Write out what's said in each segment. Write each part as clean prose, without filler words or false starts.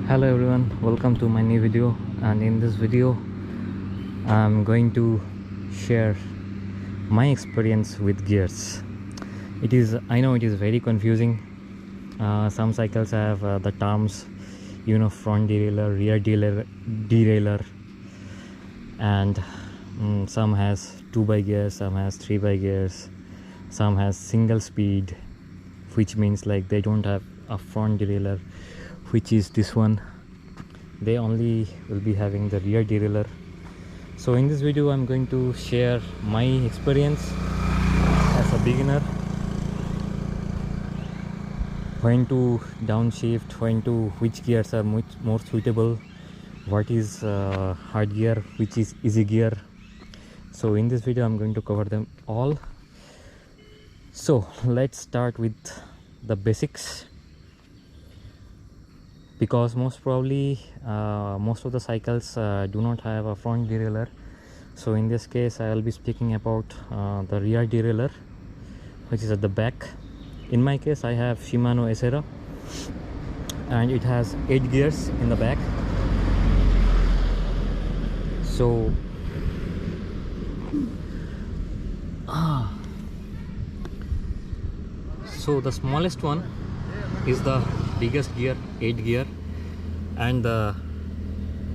Hello everyone, welcome to my new video. And in this video I'm going to share my experience with gears. I know it is very confusing. Some cycles have the terms, front derailleur, rear derailleur, and some has 2x gears, some has 3x gears, some has single speed, which means like they don't have a front derailleur, which is this one. They only will be having the rear derailleur. So in this video I'm going to share my experience as a beginner, when to downshift, which gears are much more suitable, what is hard gear, which is easy gear. So in this video I'm going to cover them all. So let's start with the basics, because most probably most of the cycles do not have a front derailleur. So in this case I will be speaking about the rear derailleur, which is at the back. In my case I have Shimano Acera, and it has 8 gears in the back. So the smallest one is the biggest gear, 8 gear, and the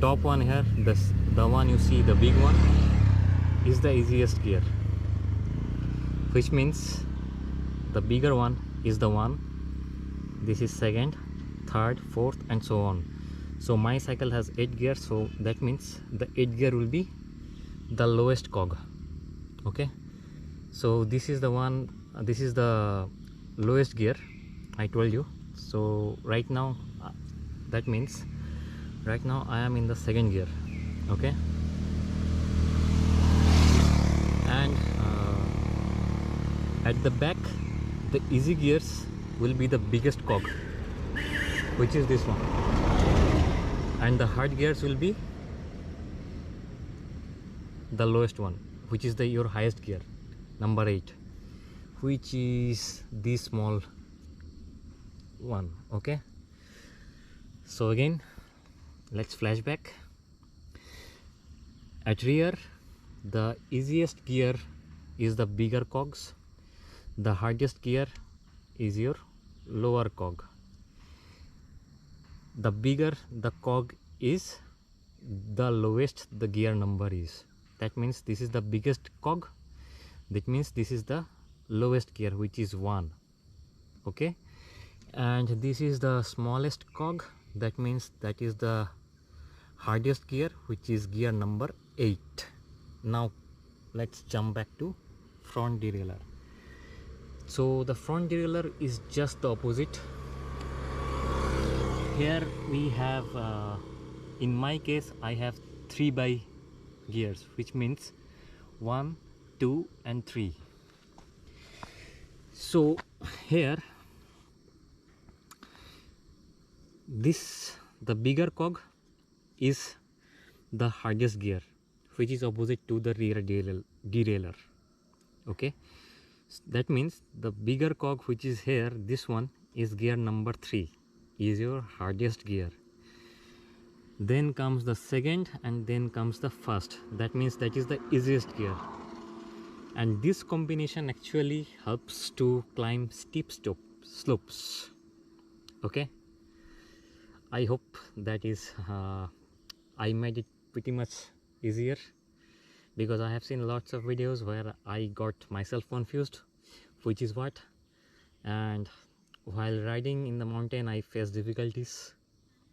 top one here, the one you see, the big one, is the easiest gear, which means the bigger one is the one, this is second, third, fourth, and so on. So my cycle has 8 gears, so that means the 8 gear will be the lowest cog. Okay, so this is the one, this is the lowest gear I told you. So right now that means right now I am in the second gear. Okay, and at the back the easy gears will be the biggest cog, which is this one, and the hard gears will be the lowest one, which is your highest gear, number 8, which is this small one. Okay, so again let's flashback. At rear, the easiest gear is the bigger cogs, the hardest gear is your lower cog. The bigger the cog is, the lowest the gear number is. That means this is the biggest cog, that means this is the lowest gear, which is 1. Okay, and this is the smallest cog, that means that is the hardest gear, which is gear number 8. Now let's jump back to front derailleur. So the front derailleur is just the opposite. Here we have in my case I have 3x gears, which means 1, 2 and 3. So here the bigger cog is the hardest gear, which is opposite to the rear derailleur. Okay, that means the bigger cog, which is here, this one is gear number 3, is your hardest gear. Then comes the second, and then comes the first, that means that is the easiest gear. And this combination actually helps to climb steep slopes. Okay, I hope that is I made it pretty much easier, because I have seen lots of videos where I got myself confused, which is what, and while riding in the mountain I face difficulties,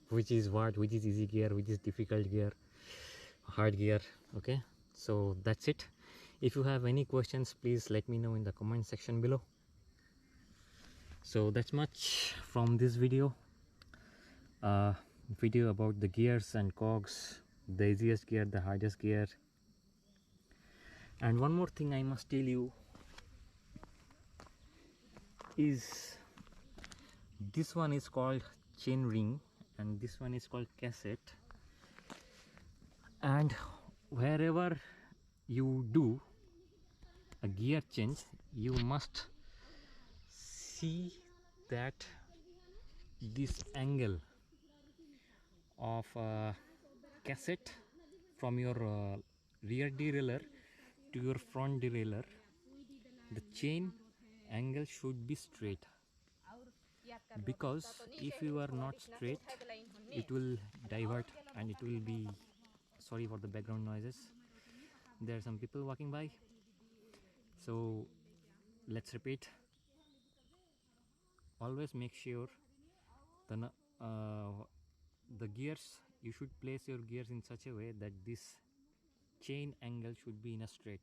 which is easy gear, which is difficult gear, hard gear. Okay, so that's it. If you have any questions, please let me know in the comment section below. So that's much from this video about the gears and cogs, the easiest gear, the hardest gear. And one more thing I must tell you is, this one is called Chainring and this one is called cassette. And wherever you do a gear change, you must see that this angle of cassette from your rear derailleur to your front derailleur, the chain angle should be straight, because if you are not straight, it will divert and it will be, sorry for the background noises, there are some people walking by. So let's repeat. Always make sure the gears, you should place your gears in such a way that this chain angle should be in a straight.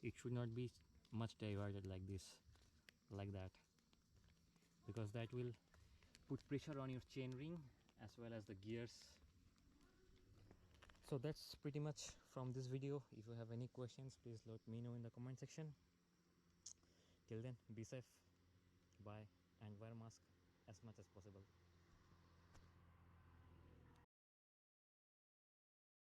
It should not be much diverted like this, like that, because that will put pressure on your chain ring as well as the gears. So that's pretty much from this video. If you have any questions, please let me know in the comment section. Till then, be safe, bye, and wear a mask as much as possible.